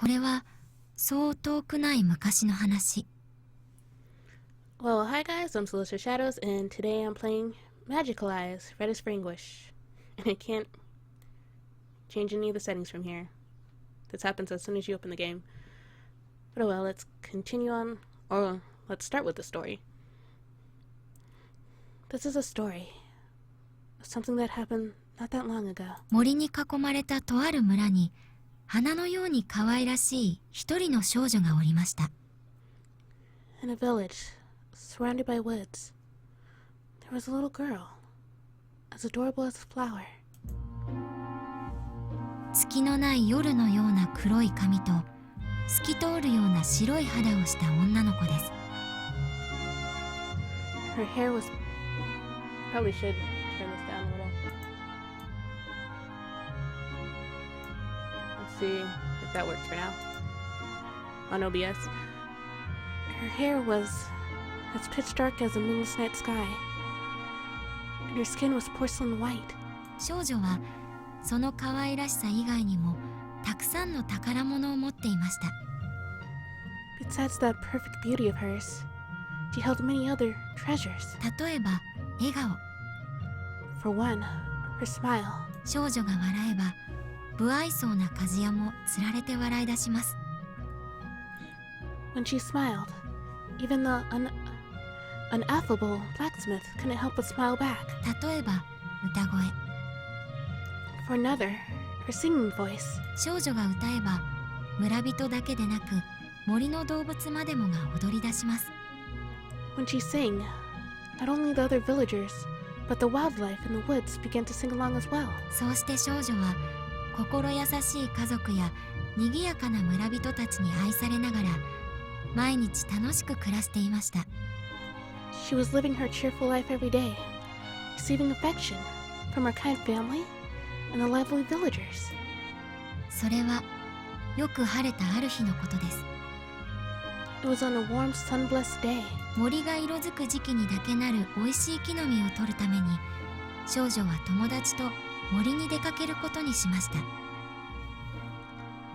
これはそう遠くない昔の話。Well, hi guys, I'm Celestial Shadows, and today I'm playing Magical Eyes, Red is for Anguish. And I can't change any of the settings from here. This happens as soon as you open the game. But oh well, let's continue on, or let's start with the story. This is a story of something that happened not that long ago. 森に囲まれたとある村に、花のように可愛らしい一人の少女がおりました。In a village, surrounded by woods, there was a little girl, as adorable as a flower. 月のない夜のような黒い髪と透き通るような白い肌をした女の子です。Her hair was... Probably should turn this down a little. Let's see if that works for now. On OBS. Her hair was as pitch dark as a moonless night sky, and her skin was porcelain white. 少女はその可愛らしさ以外にもたくさんの宝物を持っていました。Besides that perfect beauty of hers, she held many other treasures. 例えば笑顔。For one, her smile. 少女が笑えば不愛想な鍛冶屋もつられて笑い出します。When she smiled, even the unaffable blacksmith couldn't help but smile back. 例えば歌声。For another, her singing voice. 少女が歌えば村人だけでなく森の動物までもが踊り出します。When she sang, not only the other villagers, but the wildlife in the woods began to sing along as well. そうして少女は心優しい家族や賑やかな村人たちに愛されながら毎日楽しく暮らしていました。She was living her cheerful life every day, receiving affection from her kind family and the lively villagers. それはよく晴れたある日のことです。It was on a warm, sun-blessed day. 森が色づく時期にだけなる美味しい木の実を取るために少女は友達と森に出かけることにしました。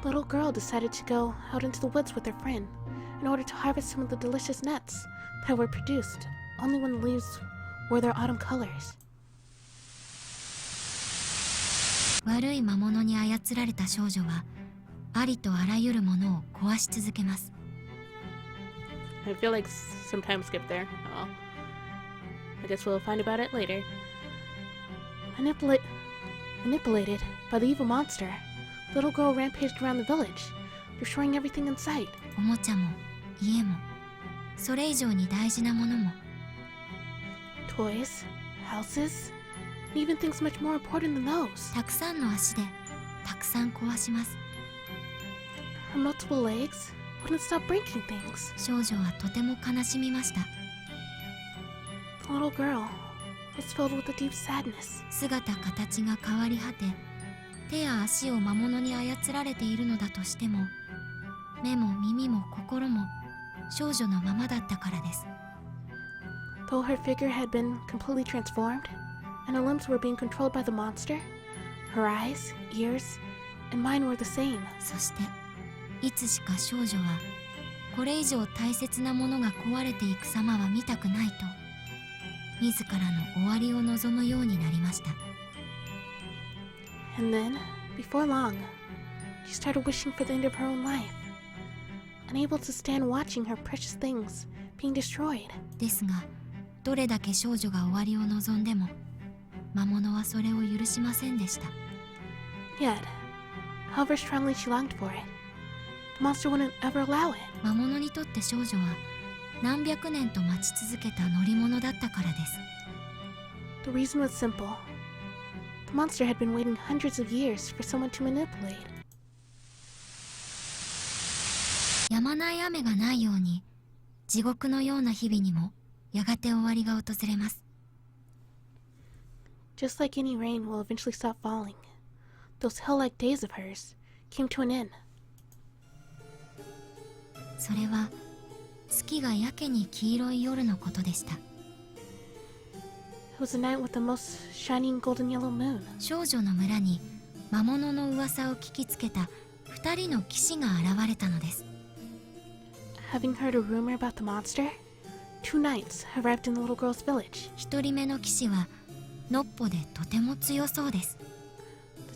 The little girl decided to go out into the woods with her friend in order to harvest some of the delicious nuts that were produced only when the leaves were their autumn colors. 悪い魔物に操られた少女はありとあらゆるものを壊し続けます。I feel like some time skip there. Oh. I guess we'll find about it later. Manipulated by the evil monster, the little girl rampaged around the village, destroying everything in sight. おもちゃも家もそれ以上に大事なものも Toys, houses, and even things much more important than those. たくさんの足でたくさん壊します。Her multiple legs wouldn't stop breaking things. 少女はとても悲しみました。 The little girl was filled with a deep sadness. 姿形が変わり果て手や足を魔物に操られているのだとしても目も耳も心も少女のままだったからです。 Though her figure had been completely transformed and her limbs were being controlled by the monster, her eyes, ears, and mind were the same. そしていつしか少女はこれ以上大切なものが壊れていく様は見たくないと自らの終わりを望むようになりました。 And then, before long, she started wishing for the end of her own life, unable to stand watching her precious things being destroyed. ですがどれだけ少女が終わりを望んでも魔物はそれを許しませんでした。 Yet, however strongly she longed for it, the monster wouldn't ever allow it. 魔物にとって少女は何百年と待ち続けた乗り物だったからです。 The reason was simple. The monster had been waiting hundreds of years for someone to manipulate. やまない雨がないように地獄のような日々にもやがて終わりが訪れます。 Just like any rain will eventually stop falling, those hell-like days of hers came to an end. それは月がやけに黄色い夜のことでした。 It was a night with the most shining golden yellow moon. 少女の村に魔物の噂を聞きつけた2人の騎士が現れたのです。 Having heard a rumor about the monster, 2 knights arrived in the little girl's village. 1人目の騎士はのっぽでとても強そうです。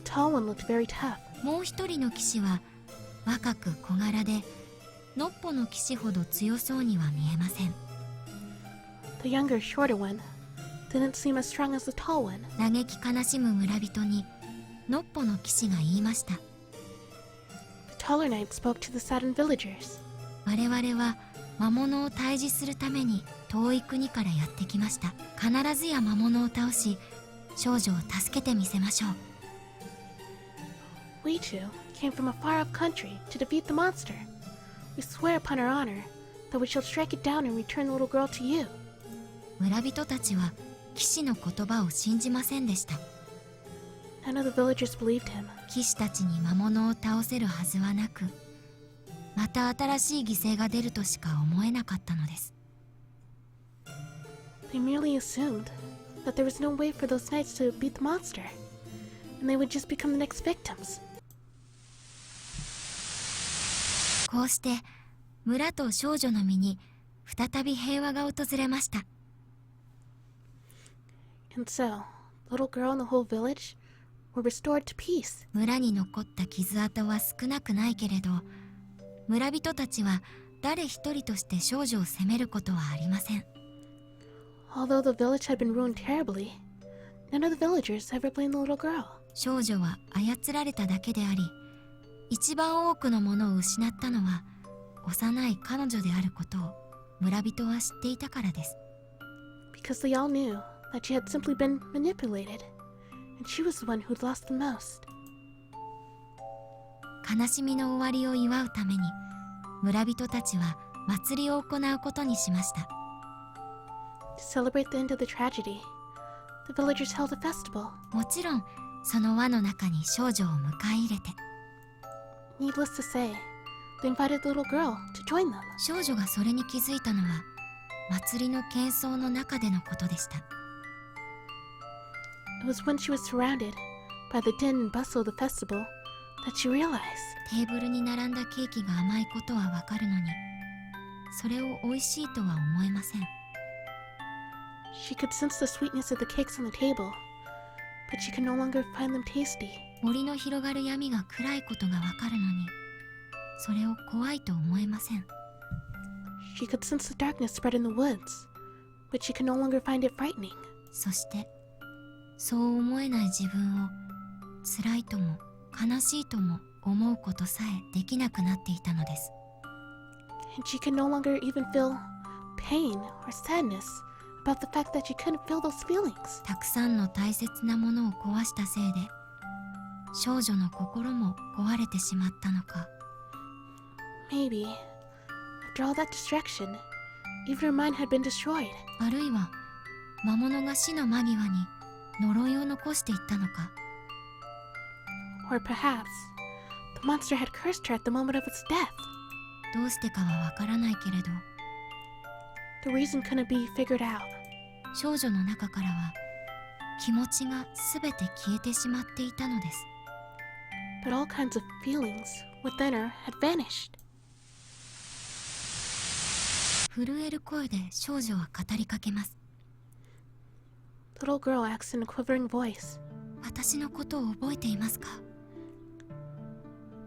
The tall one looked very tough. もう1人の騎士は若く小柄でのっぽの騎士ほど強そうには見えません。 The younger, shorter one didn't seem as strong as the tall one. 嘆き悲しむ村人にのっぽの騎士が言いました。 The taller knight spoke to the saddened villagers. 我々は魔物を退治するために遠い国からやってきました。必ずや魔物を倒し少女を助けてみせましょう。 We too came from a far-off country to defeat the monster. We swear upon our honor that we shall strike it down and return the little girl to you. 村人たちは騎士の言葉を信じませんでした。 None of the villagers believed him. 騎士たちに魔物を倒せるはずはなく、また新しい犠牲が出るとしか思えなかったのです。 They merely assumed that there was no way for those knights to beat the monster, and they would just become the next victims. こうして村と少女の身に再び平和が訪れました。 And so, the little girl and the whole village were restored to peace. 村に残った傷跡は少なくないけれど、村人たちは誰一人として少女を責めることはありません。 Although the village had been ruined terribly, none of the villagers ever blamed the little girl. 少女は操られただけであり、一番多くのものを失ったのは幼い彼女であることを村人は知っていたからです。 Because they all knew that she had simply been manipulated, and she was the one who'd lost the most. 悲しみの終わりを祝うために村人たちは祭りを行うことにしました。 To celebrate the end of the tragedy, the villagers held a festival. もちろんその輪の中に少女を迎え入れて、 Needless to say, they invited the little girl to join them. 少女がそれに気づいたのは祭りの喧騒の中でのことでした。 It was when she was surrounded by the din and bustle of the festival that she realized. テーブルに並んだケーキが甘いことはわかるのに、それを美味しいとは思えません。 She could sense the sweetness of the cakes on the table, but she could no longer find them tasty. 森の広がる闇が暗いことがわかるのに、それを怖いと思えません。 She could sense the darkness spread in the woods, but she could no longer find it frightening. そしてそう思えない自分を辛いとも悲しいとも思うことさえできなくなっていたのです。 And she could no longer even feel pain or sadness about the fact that she couldn't feel those feelings. たくさんの大切なものを壊したせいで少女の心も壊れてしまったのか。 Maybe, after all that distraction, even her mind had been destroyed. あるいは魔物が死の間際に呪いを残していったのか。 Or perhaps, the monster had cursed her at the moment of its death. どうしてかはわからないけれど、 The reason couldn't be figured out. 少女の中からは気持ちがすべて消えてしまっていたのです。 But all kinds of feelings within her had vanished. 震える声で少女は語りかけます。 The little girl asked in a quivering voice, 私のことを覚えていますか？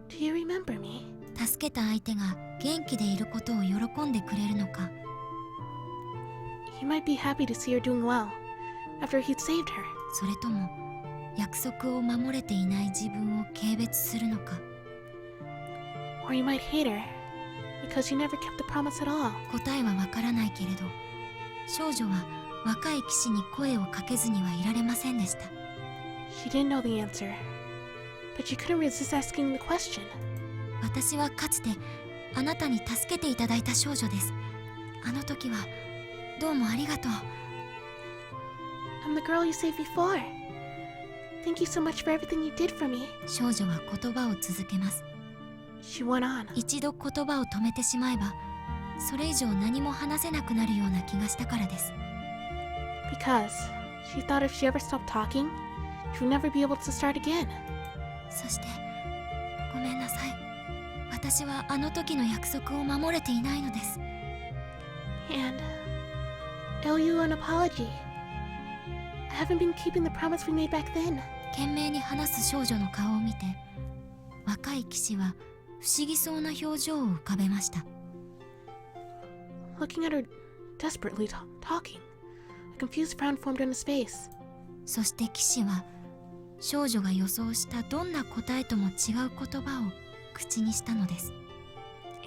Do you remember me? 助けた相手が元気でいることを喜んでくれるのか、 He might be happy to see her doing well after he'd saved her. それとも約束を守れていない自分を軽蔑するのか。 Or you might hate her because you never kept the promise at all. 答えはわからないけれど、少女は若い騎士に声をかけずにはいられませんでした。 She didn't know the answer, but she couldn't resist asking the question. 私はかつてあなたに助けていただいた少女です。あの時はどうもありがとう。 I'm the girl you saved before. Thank you so much for everything you did for me. 少女は言葉を続けます。 She went on. 一度言葉を止めてしまえば、それ以上何も話せなくなるような気がしたからです。 Because she thought if she ever stopped talking, she would never be able to start again. そしてごめんなさい。私はあの時の約束を守れていないのです。And I owe you an apology. I haven't been keeping the promise we made back then. 懸命に話す少女の顔を見て、若い騎士は不思議そうな表情を浮かべました。Looking at her desperately talking, a confused frown formed on his face. そして騎士は少女が予想したどんな答えとも違う言葉を口にしたのです。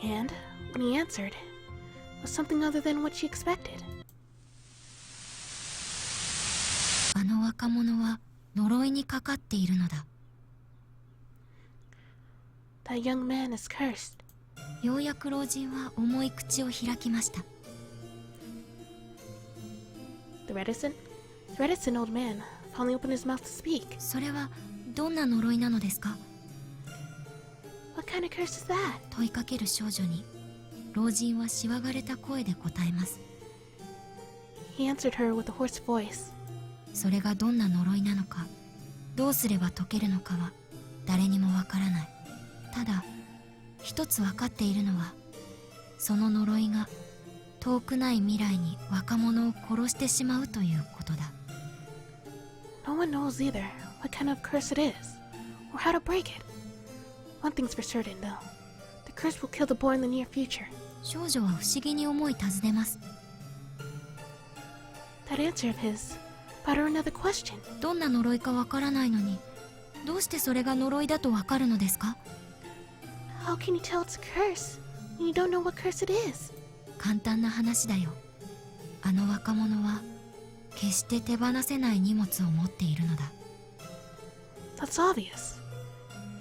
And when he answered, it was something other than what she expected. あの若者は呪いにかかっているのだ。That young man is cursed. ようやく老人は重い口を開きました。The reticent old man finally opened his mouth to speak. それはどんな呪いなのですか？ What kind of curse is that? 問いかける少女に老人はしわがれた声で答えます。He answered her with a hoarse voice. それがどんな呪いなのか、どうすれば解けるのかは誰にもわからない。ただ一つわかっているのは、その呪いが遠くない未来に若者を殺してしまうということだ。No one knows either what kind of curse it is, or how to break it. One thing's for certain, though. The curse will kill the boy in the near future. 少女は不思議に思い尋ねます。That answer of his brought her another question. どんな呪いかわからないのに、どうしてそれが呪いだとわかるのですか？ How can you tell it's a curse when you don't know what curse it is? 簡単な話だよ。あの若者は決して手放せない荷物を持っているのだ。That's obvious.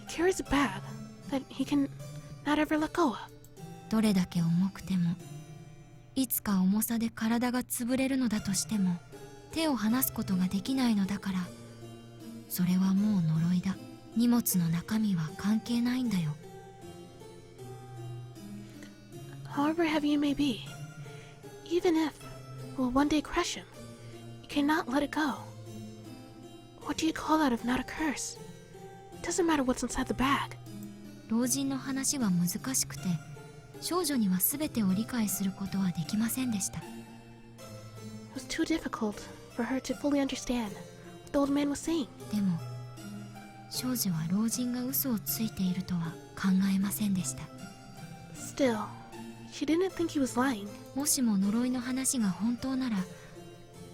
He carries a bag that he can not ever let go of. どれだけ重くても、いつか重さで体が潰れるのだとしても、手を離すことができないのだから、それはもう呪いだ。荷物の中身は関係ないんだよ。However heavy it may be, even if it will one day crush him, you cannot let it go. What do you call that if not a curse? It doesn't matter what's inside the bag. 老人の話は難しくて、少女には全てを理解することはできませんでした。It was too difficult for her to fully understand what the old man was saying. でも、少女は老人が嘘をついているとは考えませんでした。Still, she didn't think he was lying. もしも呪いの話が本当なら、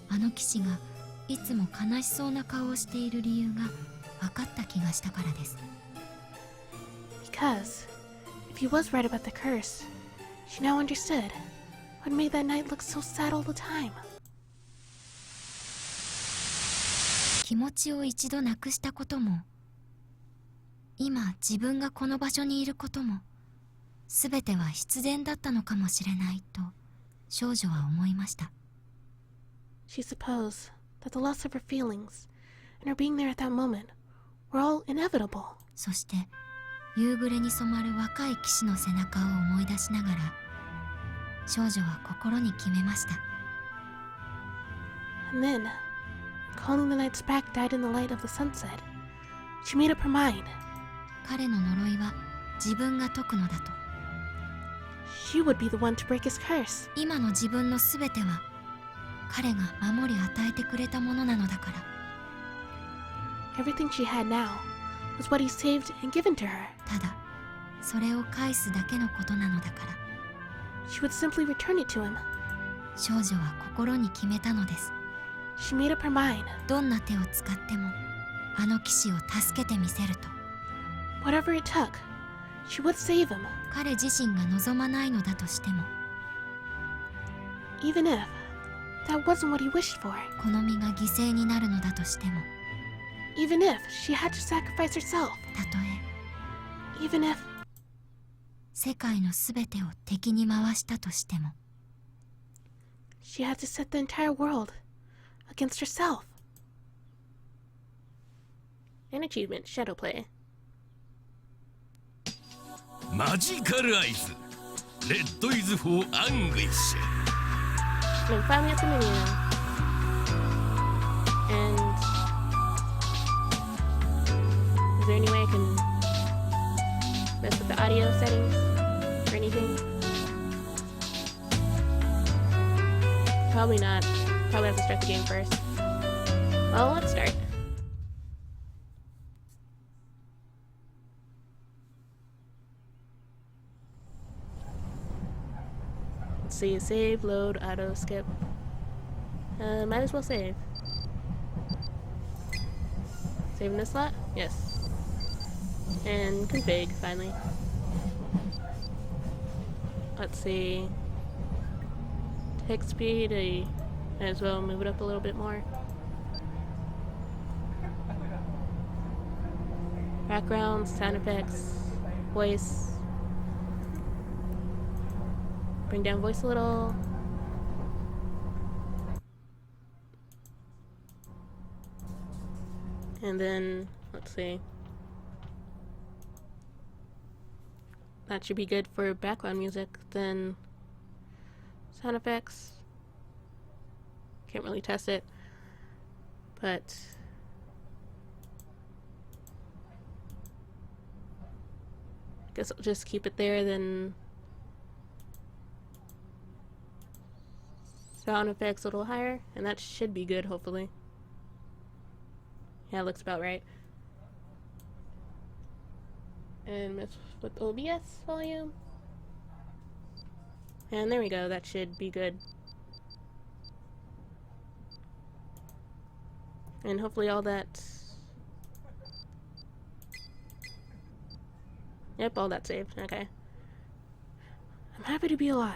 あの騎士がいつも悲しそうな顔をしている理由が分かった気がしたからです。Because if he was right about the curse, she now understood what made that night look so sad all the time. 気持ちを一度なくしたことも、今自分がこの場所にいることも、すべては必然だったのかもしれないと少女は思いました。She supposed that the loss of her feelings and her being there at that moment were all inevitable. そして夕暮れに染まる若い騎士の背中を思い出しながら、少女は心に決めました。And then, calling the night back died in the light of the sunset, she made up her mind. 彼の呪いは自分が解くのだと。She would be the one to break his curse. 今の自分のすべては彼が守り与えてくれたものなのだから。Everything she had now was what he saved and given to her. ただそれを返すだけのことなのだから。She would simply return it to him. 少女は心に決めたのです。She made up her mind. どんな手を使ってもあの騎士を助けてみせると。Whatever it took, she would save him. 彼自身が望まないのだとしても、 Even if that wasn't what he wished for. 好みが犠牲になるのだとしても、 Even if she had to sacrifice herself. たとえ Even if 世界のすべてを敵に回したとしても、 she had to set the entire world against herself. An achievement, Shadow Play. マジカルアイズ Red is for Anguish. I'm finally at the menu now. And is there any way I can mess with the audio settings or anything? Probably not. Probably have to start the game first. Well, let's start. Let's see, save, load, auto, skip. Might as well save. Save in this slot? Yes. And config, finally. Let's see. Text speed, I might as well move it up a little bit more. Background, sound effects, voice. Bring down voice a little. And then, let's see. That should be good for background music. Then, sound effects. Can't really test it. But, I guess I'll just keep it there. Then, sound effects a little higher. And that should be good, hopefully. Yeah, looks about right. And mess with OBS volume. And there we go, that should be good. And hopefully all that... Yep, all that saved, okay. I'm happy to be alive.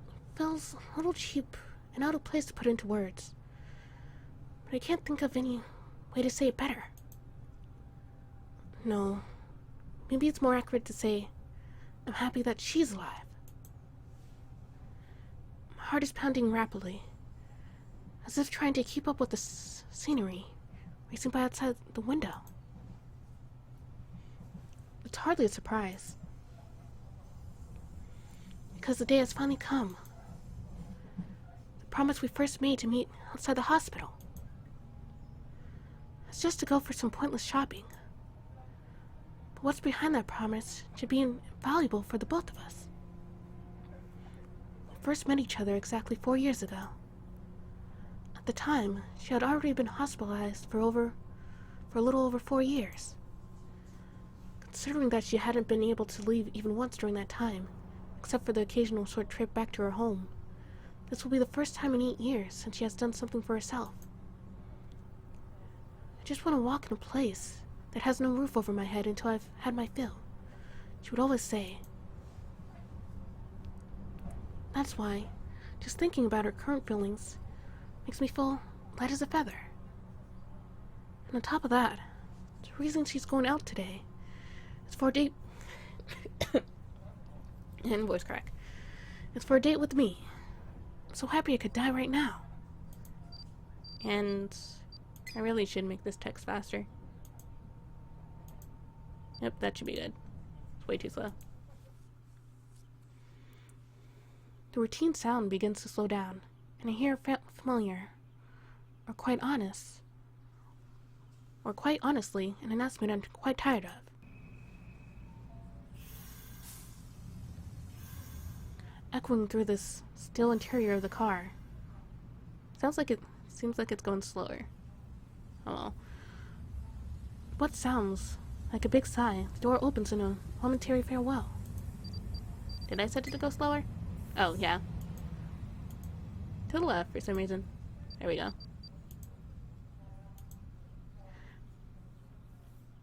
It feels a little cheap and out of place to put into words. But I can't think of any way to say it better. No. Maybe it's more accurate to say, I'm happy that she's alive. My heart is pounding rapidly, as if trying to keep up with the scenery racing by outside the window. It's hardly a surprise, because the day has finally come. The promise we first made to meet outside the hospital. It's just to go for some pointless shopping. But what's behind that promise should be invaluable for the both of us. We first met each other exactly 4 years ago. At the time, she had already been hospitalized for a little over 4 years. Considering that she hadn't been able to leave even once during that time, except for the occasional short trip back to her home, this will be the first time in 8 years since she has done something for herself. I just want to walk in a place that has no roof over my head until I've had my fill, she would always say. That's why, just thinking about her current feelings makes me feel light as a feather. And on top of that, the reason she's going out today is for a date... and voice crack. It's for a date with me. I'm so happy I could die right now. And I really should make this text faster. Yep, that should be good. It's way too slow. The routine sound begins to slow down, and I hear familiar, or quite honestly, an announcement I'm quite tired of. Echoing through this still interior of the car. Seems like it's going slower. Oh well. What sounds like a big sigh, the door opens in a momentary farewell. Did I set it to go slower? Oh, yeah. To the left for some reason. There we go.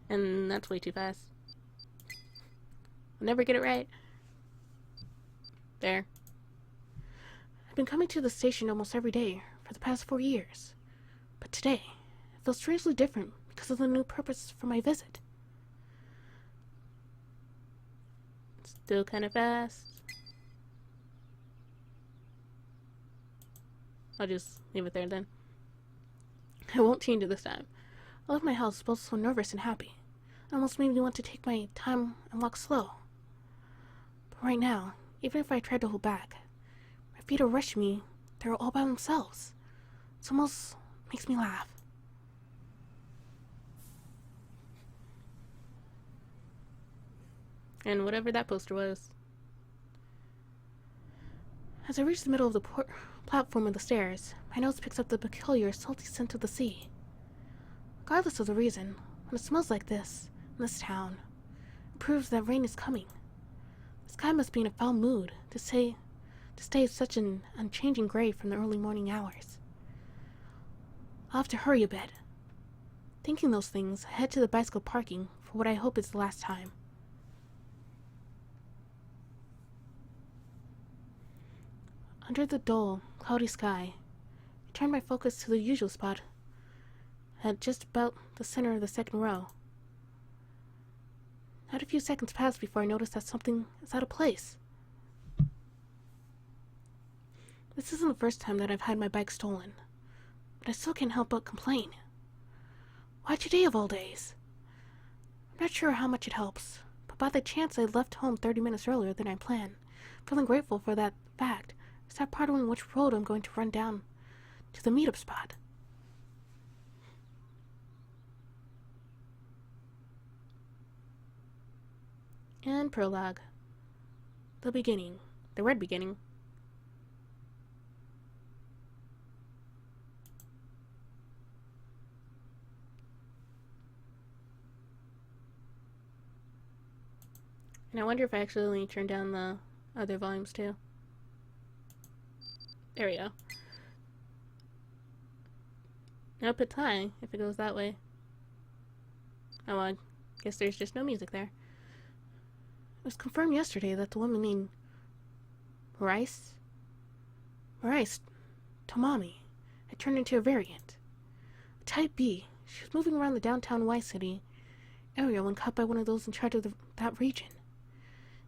And that's way too fast. I'll never get it right. There. I've been coming to the station almost every day for the past 4 years. But today, it feels strangely different because of the new purpose for my visit. Still kind of fast. I'll just leave it there then. I won't change it this time. I left my house both so nervous and happy. It almost made me want to take my time and walk slow. But right now, even if I tried to hold back, my feet are rushing me there all by themselves. It almost makes me laugh. And whatever that poster was. As I reach the middle of the platform of the stairs, my nose picks up the peculiar, salty scent of the sea. Regardless of the reason, when it smells like this, in this town, it proves that rain is coming. The sky must be in a foul mood to stay such an unchanging gray from the early morning hours. I'll have to hurry a bit. Thinking those things, I head to the bicycle parking for what I hope is the last time. Under the dull, cloudy sky, I turn my focus to the usual spot at just about the center of the second row. Not a few seconds pass before I notice that something is out of place. This isn't the first time that I've had my bike stolen, but I still can't help but complain. Why today of all days? I'm not sure how much it helps, but by the chance I left home 30 minutes earlier than I planned, feeling grateful for that fact, I start pondering which road I'm going to run down to the meetup spot. And prologue. The beginning. The red beginning. And I wonder if I accidentally turned down the other volumes too. There we go. Now put high if it goes that way. Oh, well, I guess there's just no music there. It was confirmed yesterday that the woman named Maurice Tomami had turned into a variant. A Type B. She was moving around the downtown Y City area when caught by one of those in charge of that region.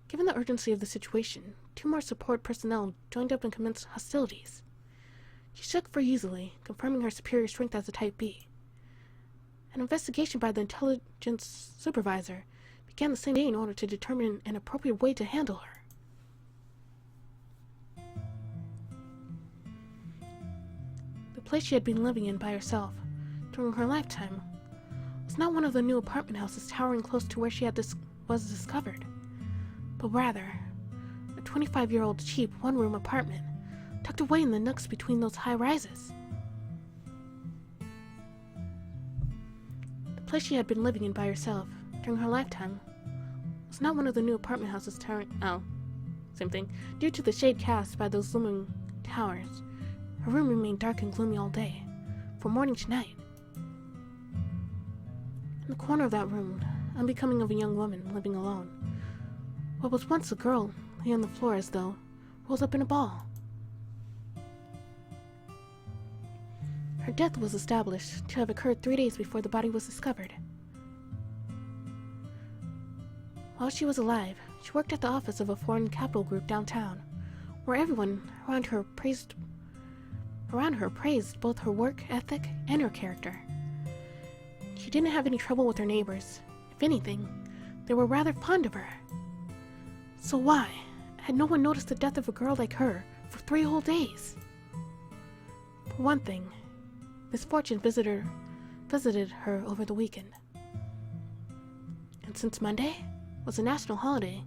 Given the urgency of the situation, 2 more support personnel joined up and commenced hostilities. She shook very easily, confirming her superior strength as a Type B. An investigation by the intelligence supervisor began the same day in order to determine an appropriate way to handle her. The place she had been living in by herself during her lifetime was not one of the new apartment houses towering close to where she was discovered, but rather a 25-year-old cheap one-room apartment tucked away in the nooks between those high rises. The place she had been living in by herself during her lifetime was not one of the new apartment houses same thing. Due to the shade cast by those looming towers, her room remained dark and gloomy all day, from morning to night. In the corner of that room, unbecoming of a young woman living alone, what was once a girl lay on the floor as though rolled up in a ball. Her death was established to have occurred 3 days before the body was discovered. While she was alive, she worked at the office of a foreign capital group downtown, where everyone around her praised both her work ethic and her character. She didn't have any trouble with her neighbors. If anything, they were rather fond of her. So why had no one noticed the death of a girl like her for 3 whole days? For one thing, misfortune visited her over the weekend. And since Monday was a national holiday,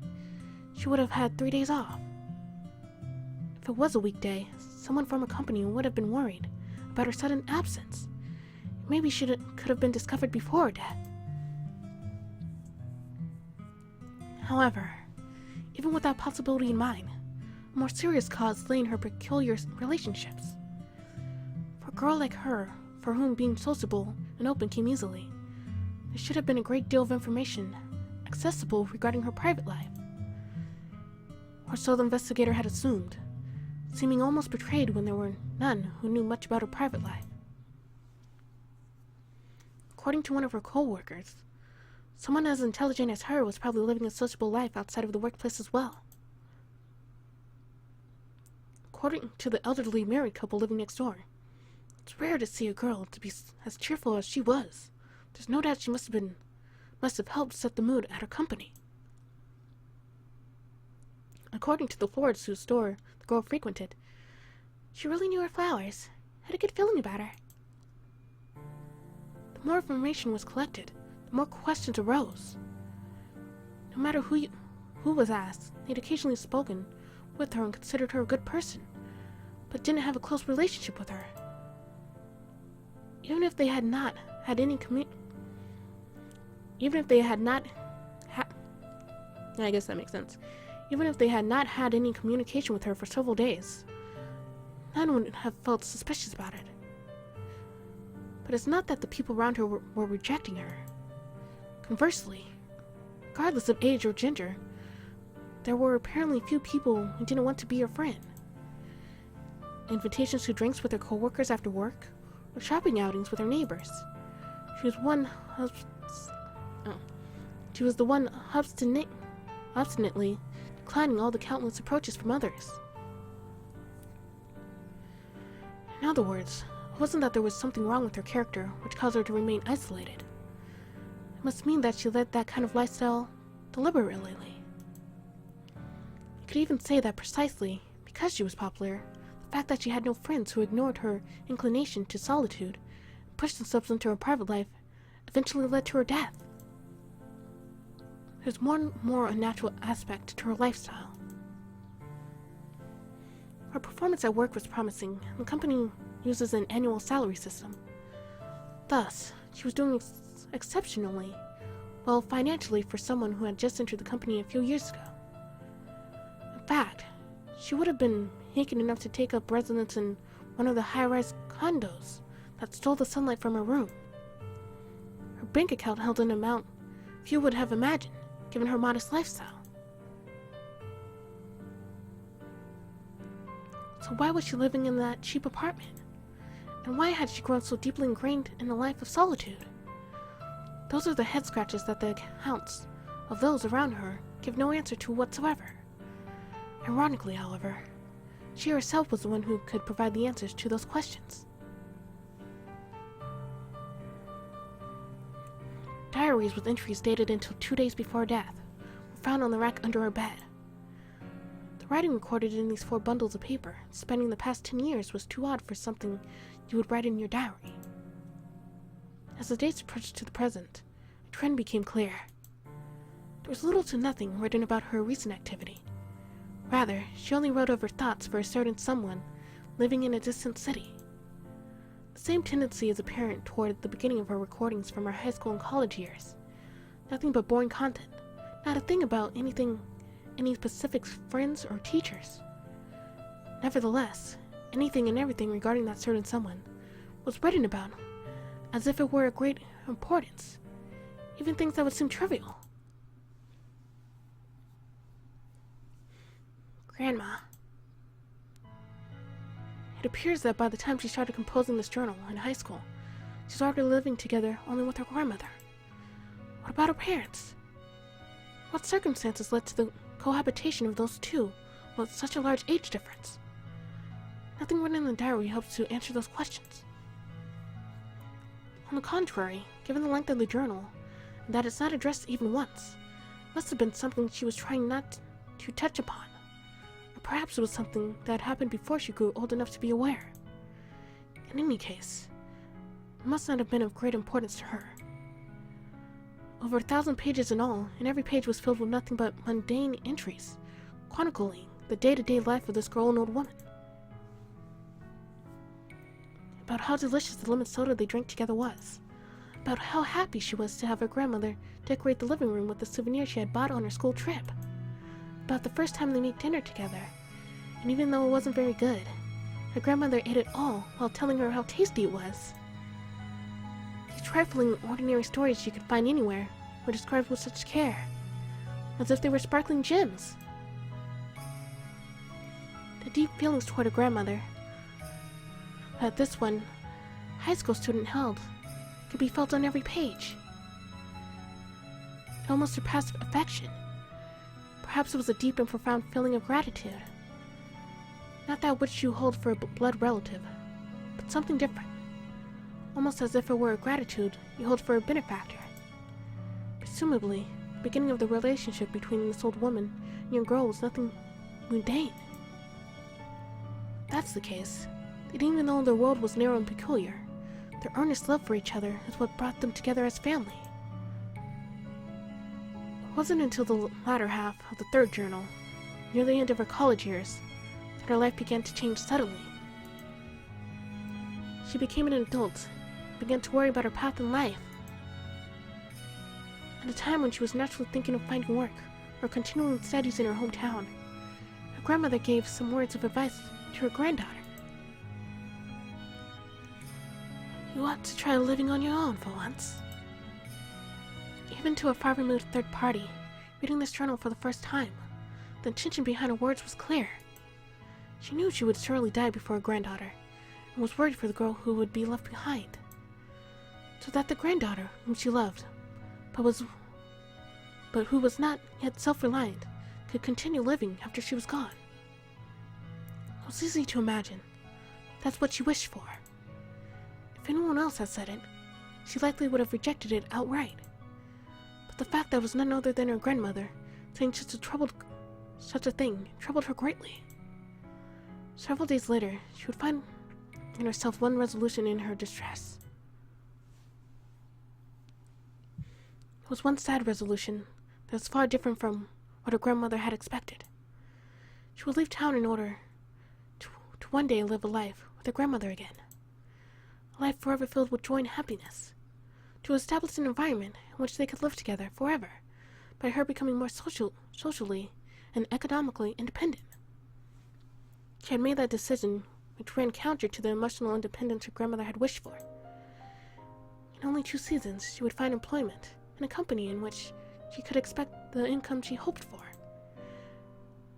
she would have had 3 days off. If it was a weekday, someone from a company would have been worried about her sudden absence. Maybe she could have been discovered before her death. However, even with that possibility in mind, a more serious cause lay in her peculiar relationships. For a girl like her, for whom being sociable and open came easily, there should have been a great deal of information accessible regarding her private life. Or so the investigator had assumed, seeming almost betrayed when there were none who knew much about her private life. According to one of her co-workers, someone as intelligent as her was probably living a sociable life outside of the workplace as well. According to the elderly married couple living next door, it's rare to see a girl to be as cheerful as she was. There's no doubt she must have helped set the mood at her company. According to the florist whose store the girl frequented, she really knew her flowers, had a good feeling about her. The more information was collected, the more questions arose. No matter who who was asked, they'd occasionally spoken with her and considered her a good person, but didn't have a close relationship with her. Even if they had not had any I guess that makes sense. Even if they had not had any communication with her for several days, none would have felt suspicious about it. But it's not that the people around her were rejecting her. Conversely, regardless of age or gender, there were apparently few people who didn't want to be her friend. Invitations to drinks with her co-workers after work, or shopping outings with her neighbors. She was the one obstinately declining all the countless approaches from others. In other words, it wasn't that there was something wrong with her character which caused her to remain isolated. It must mean that she led that kind of lifestyle deliberately. You could even say that precisely because she was popular, the fact that she had no friends who ignored her inclination to solitude and pushed themselves into her private life eventually led to her death. There's more and more unnatural aspect to her lifestyle. Her performance at work was promising, and the company uses an annual salary system. Thus, she was doing exceptionally well financially for someone who had just entered the company a few years ago. In fact, she would have been making enough to take up residence in one of the high-rise condos that stole the sunlight from her room. Her bank account held an amount few would have imagined, given her modest lifestyle. So why was she living in that cheap apartment? And why had she grown so deeply ingrained in a life of solitude? Those are the head scratches that the accounts of those around her give no answer to whatsoever. Ironically, however, she herself was the one who could provide the answers to those questions. Diaries with entries dated until 2 days before death were found on the rack under her bed. The writing recorded in these 4 bundles of paper spanning the past 10 years was too odd for something you would write in your diary. As the dates approached to the present, a trend became clear. There was little to nothing written about her recent activity. Rather, she only wrote of her thoughts for a certain someone living in a distant city. The same tendency is apparent toward the beginning of her recordings from her high school and college years. Nothing but boring content, not a thing about any specific friends or teachers. Nevertheless, anything and everything regarding that certain someone was written about as if it were of great importance, even things that would seem trivial. Grandma. It appears that by the time she started composing this journal in high school, she was already living together only with her grandmother. What about her parents? What circumstances led to the cohabitation of those two with such a large age difference? Nothing written in the diary helps to answer those questions. On the contrary, given the length of the journal, and that it's not addressed even once, it must have been something she was trying not to touch upon. Or perhaps it was something that happened before she grew old enough to be aware. In any case, it must not have been of great importance to her. Over 1,000 pages in all, and every page was filled with nothing but mundane entries, chronicling the day-to-day life of this girl and old woman. About how delicious the lemon soda they drank together was. About how happy she was to have her grandmother decorate the living room with the souvenir she had bought on her school trip. About the first time they made dinner together, and even though it wasn't very good, her grandmother ate it all while telling her how tasty it was. These trifling, ordinary stories you could find anywhere were described with such care, as if they were sparkling gems. The deep feelings toward her grandmother that this one high school student held could be felt on every page. It almost surpassed affection. Perhaps it was a deep and profound feeling of gratitude. Not that which you hold for a blood relative, but something different. Almost as if it were a gratitude you hold for a benefactor. Presumably, the beginning of the relationship between this old woman and young girl was nothing mundane. If that's the case, that even though their world was narrow and peculiar, their earnest love for each other is what brought them together as family. It wasn't until the latter half of the third journal, near the end of her college years, that her life began to change suddenly. She became an adult, began to worry about her path in life. At a time when she was naturally thinking of finding work or continuing studies in her hometown, her grandmother gave some words of advice to her granddaughter. You ought to try living on your own for once. Even to a far-removed third party, reading this journal for the first time, the intention behind her words was clear. She knew she would surely die before her granddaughter, and was worried for the girl who would be left behind, so that the granddaughter whom she loved, but who was not yet self-reliant, could continue living after she was gone. It was easy to imagine. That's what she wished for. If anyone else had said it, she likely would have rejected it outright. But the fact that it was none other than her grandmother saying such a thing troubled her greatly. Several days later, she would find in herself one resolution in her distress. It was one sad resolution that was far different from what her grandmother had expected. She would leave town in order to one day live a life with her grandmother again. A life forever filled with joy and happiness. To establish an environment in which they could live together forever, by her becoming more socially and economically independent. She had made that decision, which ran counter to the emotional independence her grandmother had wished for. In only 2 seasons, she would find employment in a company in which she could expect the income she hoped for.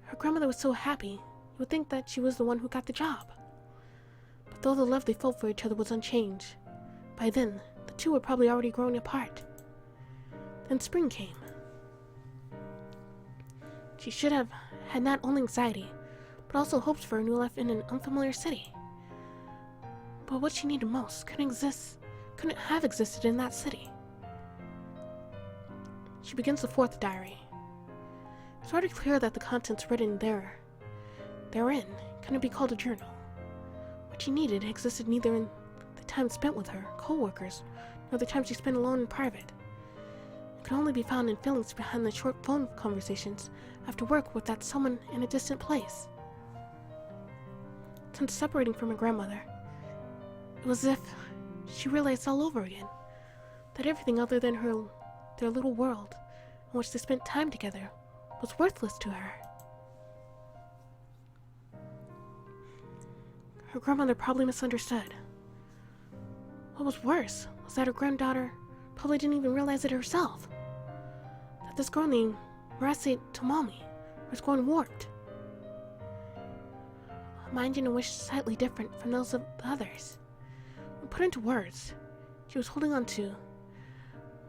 Her grandmother was so happy, you would think that she was the one who got the job. But though the love they felt for each other was unchanged, by then, the two were probably already growing apart. Then spring came. She should have had not only anxiety, but also hopes for a new life in an unfamiliar city. But what she needed most couldn't have existed in that city. She begins the 4th diary. It's already clear that the contents written therein couldn't be called a journal. What she needed existed neither in the time spent with her co-workers, nor the time she spent alone in private. It could only be found in feelings behind the short phone conversations after work with that someone in a distant place. Since separating from her grandmother, it was as if she realized all over again that everything other than their little world in which they spent time together was worthless to her. Her grandmother probably misunderstood. What was worse was that her granddaughter probably didn't even realize it herself. That this girl named Marase Tomami was going warped. A mind and a wish slightly different from those of the others. When put into words, she was holding on to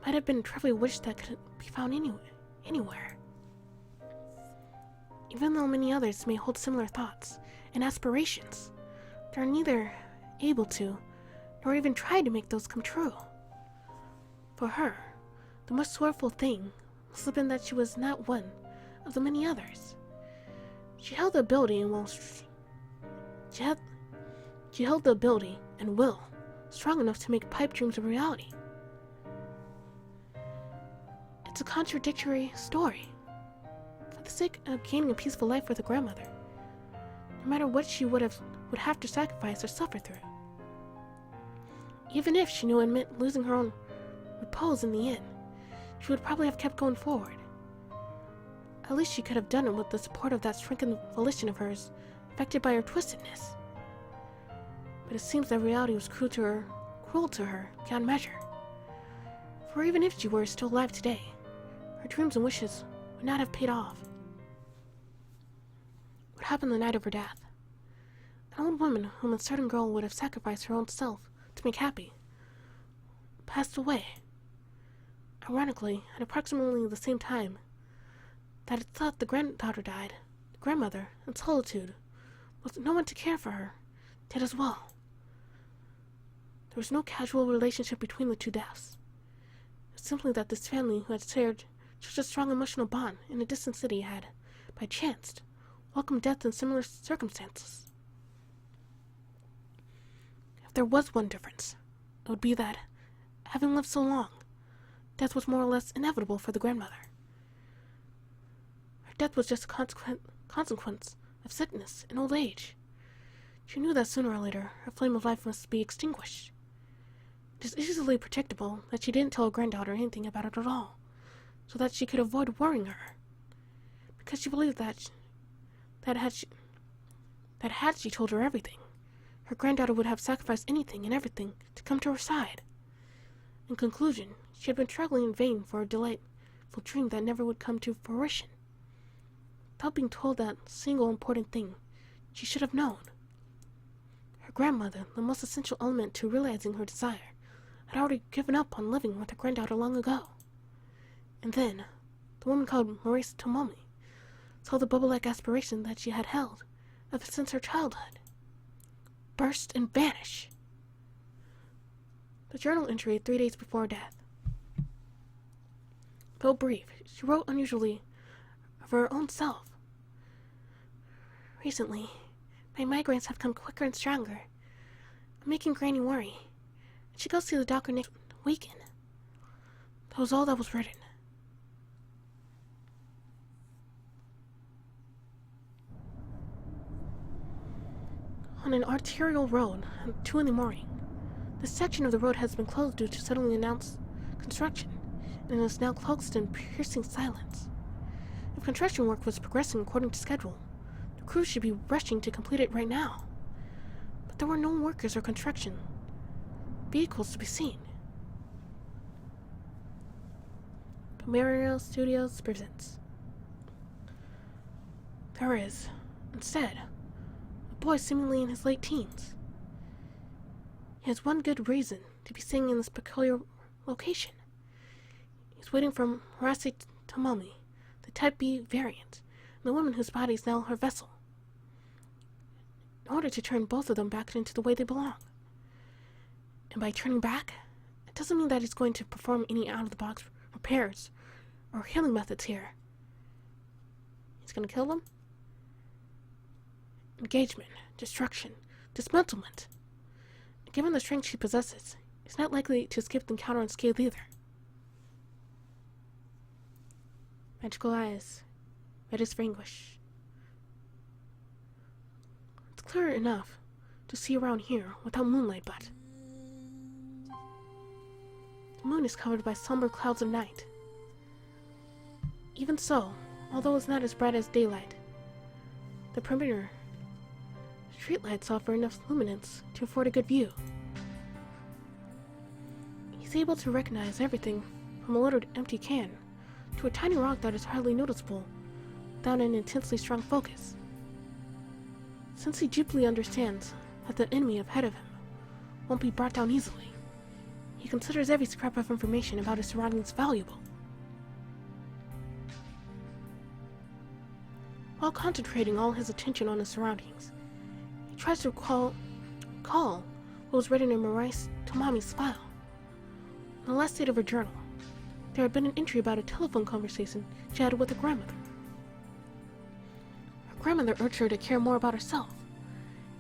might have been a trivial wish that couldn't be found anywhere. Even though many others may hold similar thoughts and aspirations, they are neither able to nor even try to make those come true. For her, the most sorrowful thing must have been that she was not one of the many others. She held the ability and will strong enough to make pipe dreams a reality. It's a contradictory story. For the sake of gaining a peaceful life with her grandmother, no matter what she would have to sacrifice or suffer through. Even if she knew it meant losing her own repose in the end, she would probably have kept going forward. At least she could have done it with the support of that shrunken volition of hers, affected by her twistedness. But it seems that reality was cruel to her beyond measure. For even if she were still alive today, her dreams and wishes would not have paid off. What happened the night of her death? An old woman whom a certain girl would have sacrificed her own self to make happy passed away. Ironically, at approximately the same time that it thought the granddaughter died, the grandmother, in solitude, with no one to care for her, did as well. There was no casual relationship between the two deaths. It was simply that this family who had shared such a strong emotional bond in a distant city had, by chance, welcomed death in similar circumstances. If there was one difference, it would be that, having lived so long, death was more or less inevitable for the grandmother. Her death was just a consequence of sickness and old age. She knew that sooner or later her flame of life must be extinguished. It is easily predictable that she didn't tell her granddaughter anything about it at all, so that she could avoid worrying her, because she believed that had she told her everything, her granddaughter would have sacrificed anything and everything to come to her side. In conclusion, she had been struggling in vain for a delightful dream that never would come to fruition. Without being told that single important thing she should have known. Her grandmother, the most essential element to realizing her desire, had already given up on living with her granddaughter long ago. And then, the woman called Maurice Tomomi saw the bubble-like aspiration that she had held ever since her childhood burst and vanish. The journal entry 3 days before death. Though brief, she wrote unusually of her own self. Recently, my migraines have come quicker and stronger. I'm making Granny worry. I should go see the doctor next weekend. That was all that was written. On an arterial road at 2 in the morning, this section of the road has been closed due to suddenly announced construction, and is now cloaked in piercing silence. If construction work was progressing according to schedule, the crew should be rushing to complete it right now. But there were no workers or construction vehicles to be seen. Pomerio Studios presents. There is, instead, a boy seemingly in his late teens. He has one good reason to be staying in this peculiar location. He's waiting for Maurice Tomomi, the Type B variant, and the woman whose body is now her vessel, in order to turn both of them back into the way they belong. And by turning back, it doesn't mean that he's going to perform any out-of-the-box repairs or healing methods here. He's going to kill them? Engagement, destruction, dismantlement. Given the strength she possesses, it's not likely to escape the encounter unscathed either. Magical eyes, red as for Anguish. It's clear enough to see around here without moonlight, but the moon is covered by somber clouds of night. Even so, although it's not as bright as daylight, the perimeter streetlights offer enough luminance to afford a good view. He's able to recognize everything from a littered empty can to a tiny rock that is hardly noticeable without an intensely strong focus. Since he deeply understands that the enemy ahead of him won't be brought down easily, he considers every scrap of information about his surroundings valuable. While concentrating all his attention on his surroundings, he tries to recall what was written in Maurice Tomomi's file. In the last date of her journal, there had been an entry about a telephone conversation she had with her grandmother. Her grandmother urged her to care more about herself.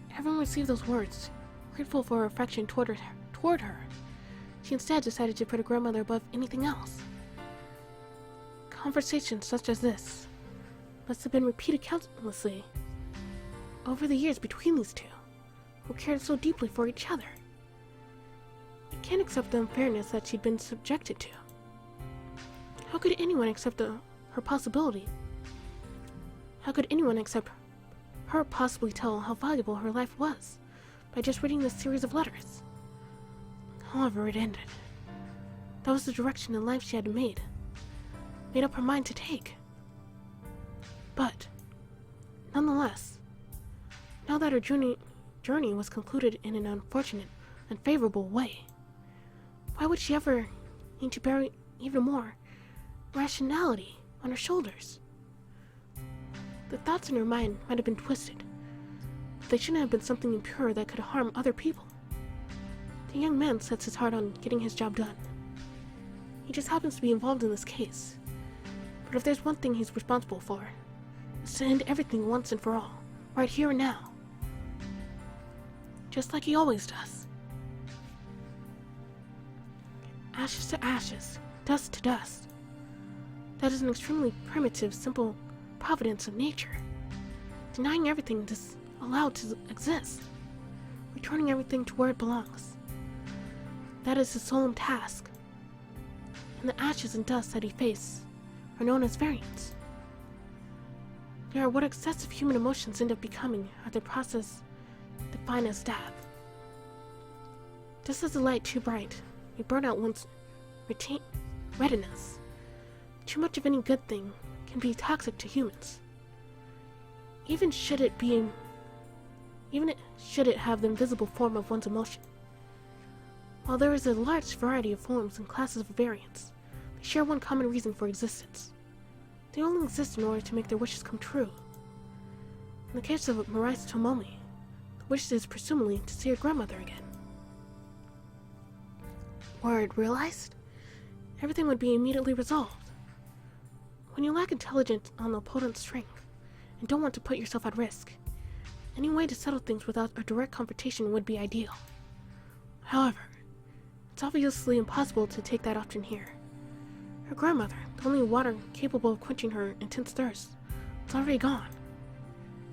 Having received those words, grateful for her affection toward her, she instead decided to put her grandmother above anything else. Conversations such as this must have been repeated countlessly over the years between these two, who cared so deeply for each other. He can't accept the unfairness that she'd been subjected to. How could anyone accept her possibility? How could anyone accept her possibly tell how valuable her life was by just reading this series of letters? However it ended, that was the direction in life she had made up her mind to take. But, nonetheless, now that her journey was concluded in an unfortunate, unfavorable way, why would she ever need to bear even more rationality on her shoulders? The thoughts in her mind might have been twisted, but they shouldn't have been something impure that could harm other people. The young man sets his heart on getting his job done. He just happens to be involved in this case. But if there's one thing he's responsible for, it's to end everything once and for all, right here and now. Just like he always does. Ashes to ashes, dust to dust. That is an extremely primitive, simple providence of nature, denying everything is allowed to exist, returning everything to where it belongs. That is his solemn task, and the ashes and dust that he faces are known as variants. They are what excessive human emotions end up becoming at the process defined as death. Just as the light too bright may burn out one's retinas, too much of any good thing can be toxic to humans. Even should it have the invisible form of one's emotion. While there is a large variety of forms and classes of variants, they share one common reason for existence. They only exist in order to make their wishes come true. In the case of Marais Tomomi, the wish is presumably to see her grandmother again. Were it realized, everything would be immediately resolved. When you lack intelligence on the opponent's strength, and don't want to put yourself at risk, any way to settle things without a direct confrontation would be ideal. However, it's obviously impossible to take that option here. Her grandmother, the only water capable of quenching her intense thirst, is already gone,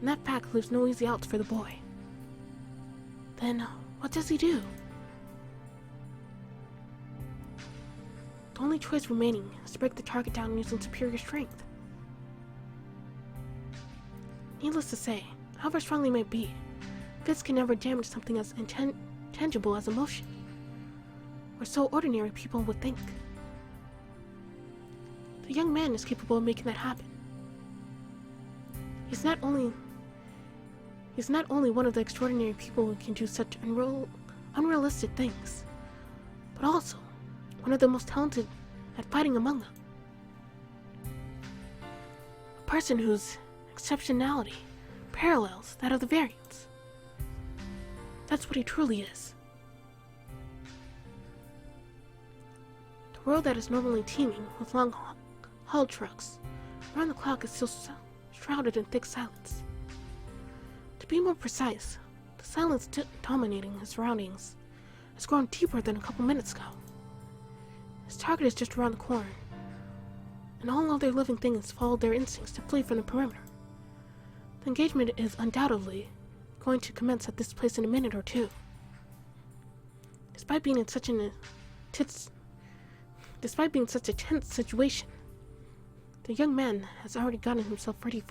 and that fact leaves no easy outs for the boy. Then, what does he do? The only choice remaining is to break the target down using superior strength. Needless to say, however strong they may be, fists can never damage something as intangible as emotion, or so ordinary people would think. The young man is capable of making that happen. He's not only one of the extraordinary people who can do such unrealistic things, but also one of the most talented at fighting among them. A person whose exceptionality parallels that of the variants. That's what he truly is. The world that is normally teeming with long haul trucks around the clock is still shrouded in thick silence. To be more precise, the silence dominating his surroundings has grown deeper than a couple minutes ago. His target is just around the corner, and all other living things follow their instincts to flee from the perimeter. The engagement is undoubtedly going to commence at this place in a minute or two. Despite being such a tense situation, the young man has already gotten himself ready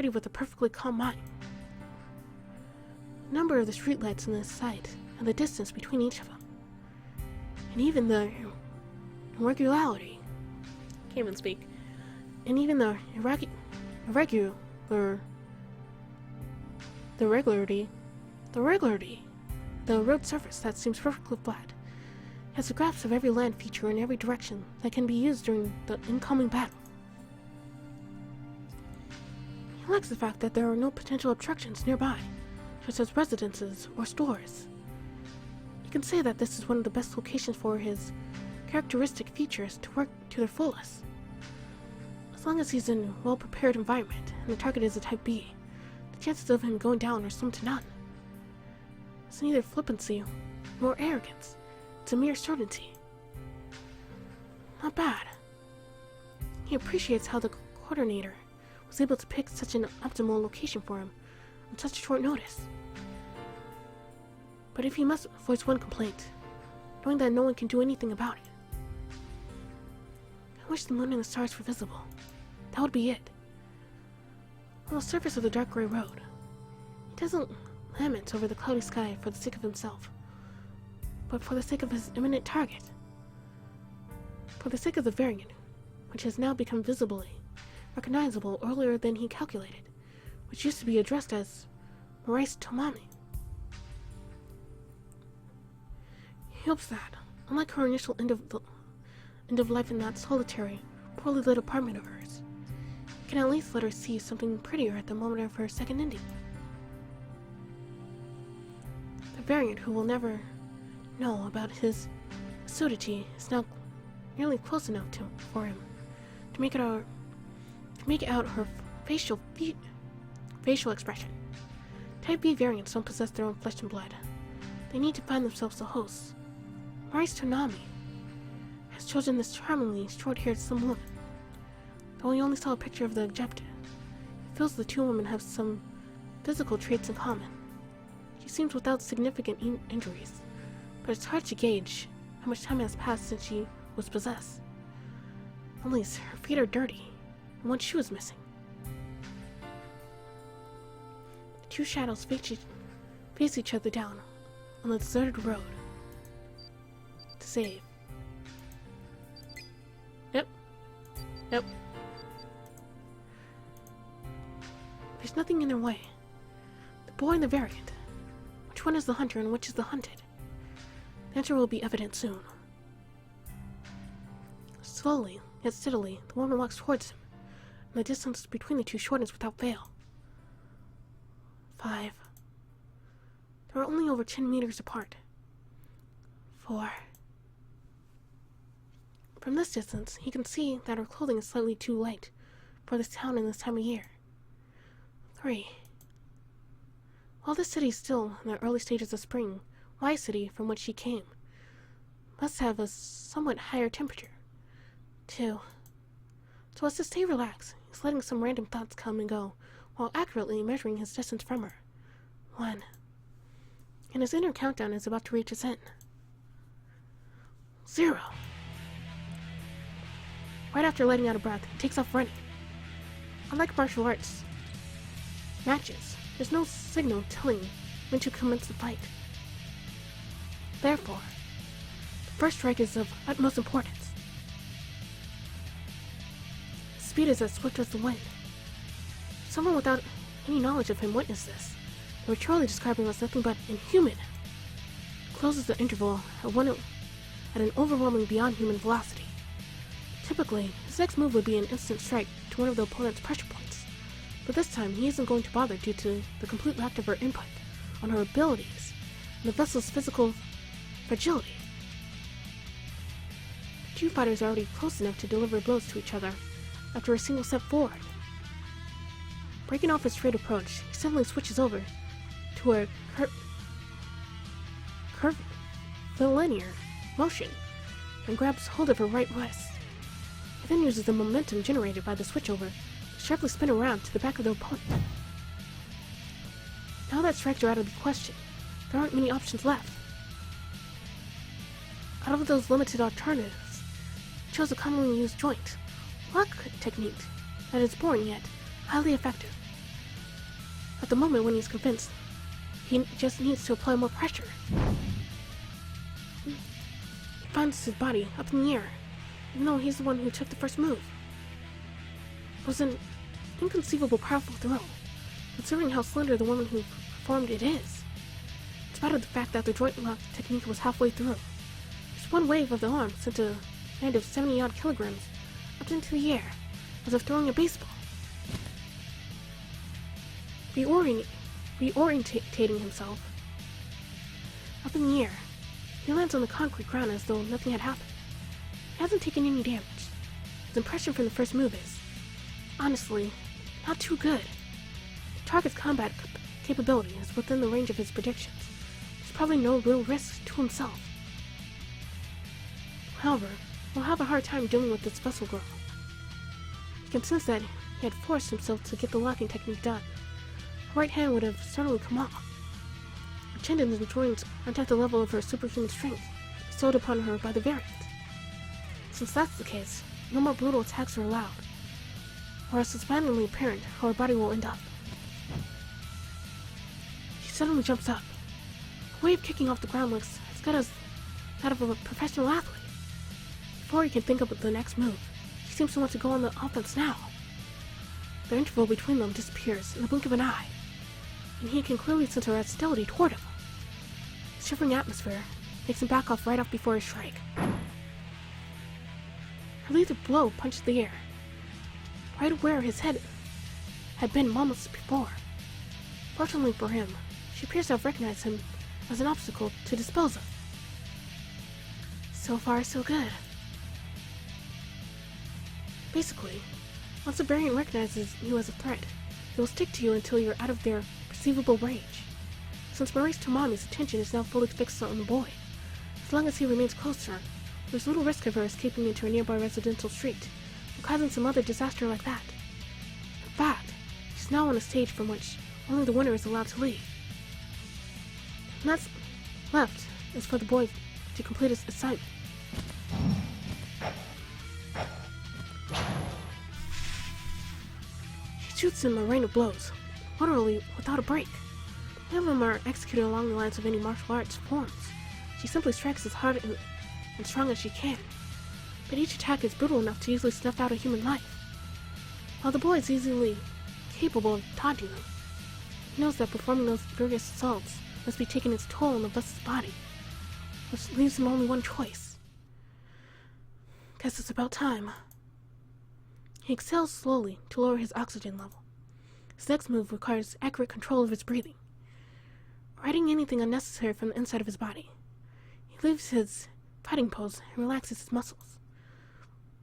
with a perfectly calm mind. The number of the streetlights in this site and the distance between each of them, and even the irregularity. Can't even speak. And even the regularity, the road surface that seems perfectly flat, has a grasp of every land feature in every direction that can be used during the incoming battle. He likes the fact that there are no potential obstructions nearby, such as residences or stores. You can say that this is one of the best locations for his characteristic features to work to their fullest. As long as he's in a well-prepared environment and the target is a Type B, the chances of him going down are slim to none. It's neither flippancy nor arrogance. It's a mere certainty. Not bad. He appreciates how the coordinator was able to pick such an optimal location for him on such short notice. But if he must voice one complaint, knowing that no one can do anything about it, I wish the moon and the stars were visible. That would be it. On the surface of the dark gray road, he doesn't lament over the cloudy sky for the sake of himself, but for the sake of his imminent target. For the sake of the variant, which has now become visibly recognizable earlier than he calculated, which used to be addressed as Marais Tomomi. He hopes that, unlike her initial end of life in that solitary, poorly lit apartment of hers, he can at least let her see something prettier at the moment of her second ending. The variant who will never know about his acidity is now nearly close enough for him to make out her facial expression. Type B variants don't possess their own flesh and blood. They need to find themselves a host. Marais Tomomi has chosen this charmingly short-haired slim woman. though he only saw a picture of the objective. He feels the two women have some physical traits in common. She seems without significant injuries, but it's hard to gauge how much time has passed since she was possessed. Only her feet are dirty, and one shoe is missing. The two shadows face each other down on the deserted road. To save. Yep. There's nothing in their way. The boy and the variant. Which one is the hunter and which is the hunted? The answer will be evident soon. Slowly, yet steadily, the woman walks towards him, and the distance between the two shortens without fail. 5. They are only over 10 meters apart. 4. From this distance, he can see that her clothing is slightly too light for this town in this time of year. 3. While this city is still in the early stages of spring, Y City, from which she came, must have a somewhat higher temperature. 2. So as to stay relaxed, he's letting some random thoughts come and go, while accurately measuring his distance from her. 1. And his inner countdown is about to reach its end. 0. Right after letting out a breath, he takes off running. Unlike martial arts matches, there's no signal telling when to commence the fight. Therefore, the first strike is of utmost importance. His speed is as swift as the wind. Someone without any knowledge of him witnessed this. They would surely describe him as nothing but inhuman. He closes the interval at an overwhelming beyond human velocity. Typically, his next move would be an instant strike to one of the opponent's pressure points, but this time he isn't going to bother due to the complete lack of her input on her abilities and the vessel's physical fragility. The two fighters are already close enough to deliver blows to each other after a single step forward. Breaking off his straight approach, he suddenly switches over to a curvilinear motion and grabs hold of her right wrist. He then uses the momentum generated by the switchover to sharply spin around to the back of the opponent. Now that strikes are out of the question, there aren't many options left. Out of those limited alternatives, he chose a commonly used joint lock technique that is boring yet highly effective. At the moment when he's convinced, he just needs to apply more pressure. He finds his body up in the air, even though he's the one who took the first move. It was an inconceivable powerful throw, considering how slender the woman who performed it is. In spite of the fact that the joint lock technique was halfway through, just one wave of the arm sent a band of 70-odd kilograms up into the air, as if throwing a baseball. Reorientating himself up in the air, he lands on the concrete ground as though nothing had happened. He hasn't taken any damage. His impression from the first move is, honestly, not too good. The target's combat capability is within the range of his predictions. There's probably no real risk to himself. However, he'll have a hard time dealing with this vessel girl. He can sense that he had forced himself to get the locking technique done. Her right hand would have certainly come off. Her tendons and joints aren't at the level of her superhuman strength bestowed upon her by the variant. Since that's the case, no more brutal attacks are allowed, or else it's abundantly apparent how her body will end up. She suddenly jumps up. Her way of kicking off the ground looks as good as that of a professional athlete. Before he can think of the next move, she seems to want to go on the offense now. The interval between them disappears in the blink of an eye, and he can clearly sense her hostility toward him. The shivering atmosphere makes him back off right off before his strike. Her lethal blow punched the air, right where his head had been moments before. Fortunately for him, she appears to have recognized him as an obstacle to dispose of. So far, so good. Basically, once a variant recognizes you as a threat, they will stick to you until you're out of their perceivable range. Since Maurice Tomami's attention is now fully fixed on the boy, as long as he remains close to her, there's little risk of her escaping into a nearby residential street, and causing some other disaster like that. In fact, she's now on a stage from which only the winner is allowed to leave. And that's left is for the boy to complete his assignment. She shoots him a rain of blows, literally without a break. None of them are executed along the lines of any martial arts forms. She simply strikes as hard and strong as she can, but each attack is brutal enough to easily snuff out a human life. While the boy is easily capable of taunting them, he knows that performing those various assaults must be taking its toll on the vessel's body, which leaves him only one choice. Guess it's about time. He exhales slowly to lower his oxygen level. His next move requires accurate control of his breathing, righting anything unnecessary from the inside of his body. He leaves his fighting pose and relaxes his muscles.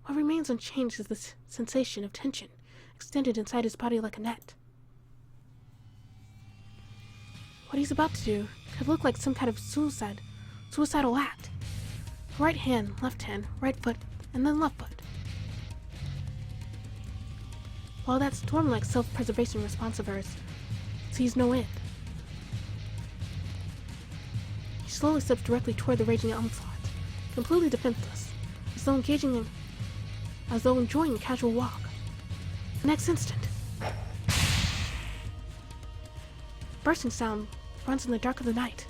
What remains unchanged is the sensation of tension extended inside his body like a net. What he's about to do could look like some kind of suicidal act. Right hand, right foot, and then left foot. While that storm-like self-preservation response of hers sees no end. He slowly steps directly toward the raging onslaught, completely defenseless, as though enjoying a casual walk. The next instant, bursting sound runs in the dark of the night.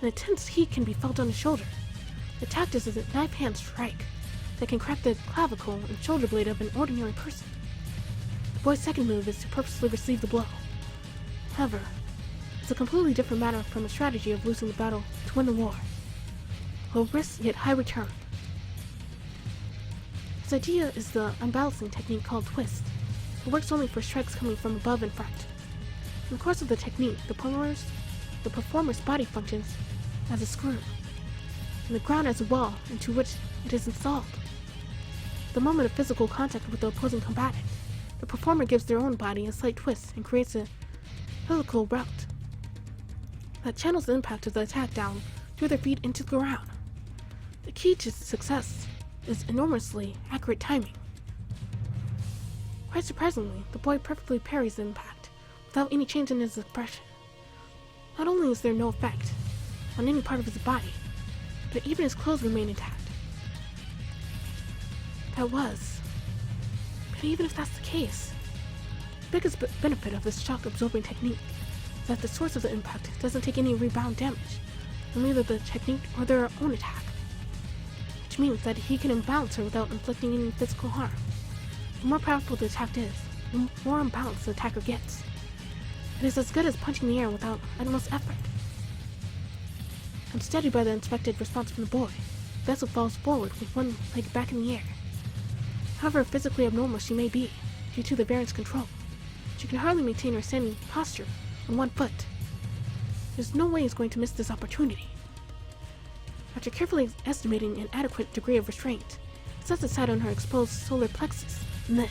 An intense heat can be felt on his shoulder. The tactic is a knife-hand strike that can crack the clavicle and shoulder blade of an ordinary person. The boy's second move is to purposely receive the blow. However, it's a completely different matter from the strategy of losing the battle to win the war. Low risk yet high return. His idea is the unbalancing technique called twist. It works only for strikes coming from above and front. In the course of the technique, the performer's body functions as a screw, and the ground as a wall into which it is installed. At the moment of physical contact with the opposing combatant, the performer gives their own body a slight twist and creates a helical route that channels the impact of the attack down through their feet into the ground. The key to success is enormously accurate timing. Quite surprisingly, the boy perfectly parries the impact without any change in his expression. Not only is there no effect on any part of his body, but even his clothes remain intact. But even if that's the case, the biggest benefit of this shock-absorbing technique is that the source of the impact doesn't take any rebound damage from either the technique or their own attack, which means that he can imbalance her without inflicting any physical harm. The more powerful the attack is, the more unbalanced the attacker gets. It is as good as punching the air without utmost effort. Unsteadied by the unexpected response from the boy, the vessel falls forward with one leg back in the air. However physically abnormal she may be, due to the variant's control, she can hardly maintain her standing posture on one foot. There's no way he's going to miss this opportunity. After carefully estimating an adequate degree of restraint, he sets his sight on her exposed solar plexus, and then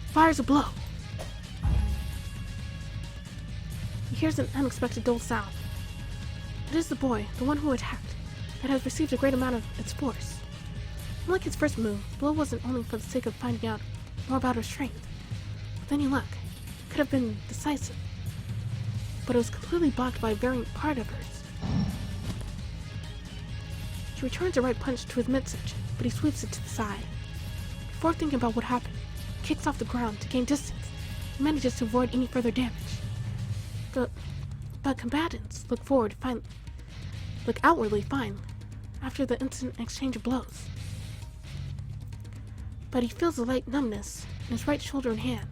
fires a blow. He hears an unexpected dull sound. It is the boy, the one who attacked, that has received a great amount of its force. Unlike his first move, the blow wasn't only for the sake of finding out more about her strength. With any luck, it could have been decisive. But it was completely blocked by a variant part of hers. She returns a right punch to his midsection, but he sweeps it to the side. Before thinking about what happened, he kicks off the ground to gain distance and manages to avoid any further damage. But combatants look outwardly fine after the instant exchange of blows. But he feels a light numbness in his right shoulder and hand.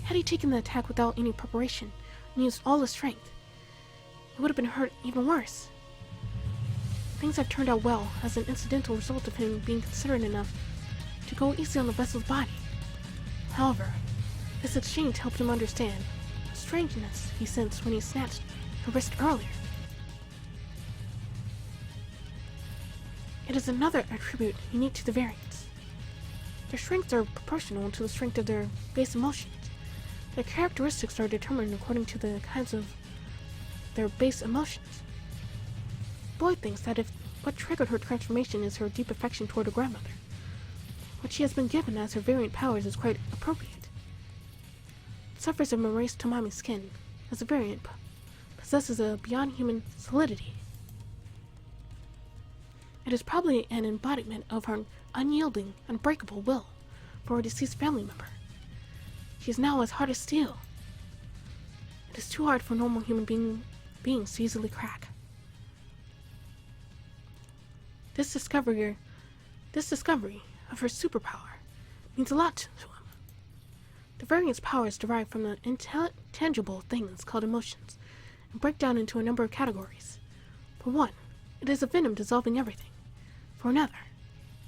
Had he taken the attack without any preparation and used all his strength, it would have been hurt even worse. Things have turned out well as an incidental result of him being considerate enough to go easy on the vessel's body. However, this exchange helped him understand the strangeness he sensed when he snatched her wrist earlier. It is another attribute unique to the variants. Their strengths are proportional to the strength of their base emotions. Their characteristics are determined according to the kinds of their base emotions. The boy thinks that if what triggered her transformation is her deep affection toward her grandmother. What she has been given as her variant powers is quite appropriate. It suffers from erased Tamami skin, as a variant possesses a beyond human solidity. It is probably an embodiment of her unyielding, unbreakable will for a deceased family member. She is now as hard as steel. It is too hard for normal human beings to easily crack. This discovery of her superpower means a lot to him. The variant's powers derive from the intangible things called emotions and break down into a number of categories. For one, it is a venom dissolving everything. For another,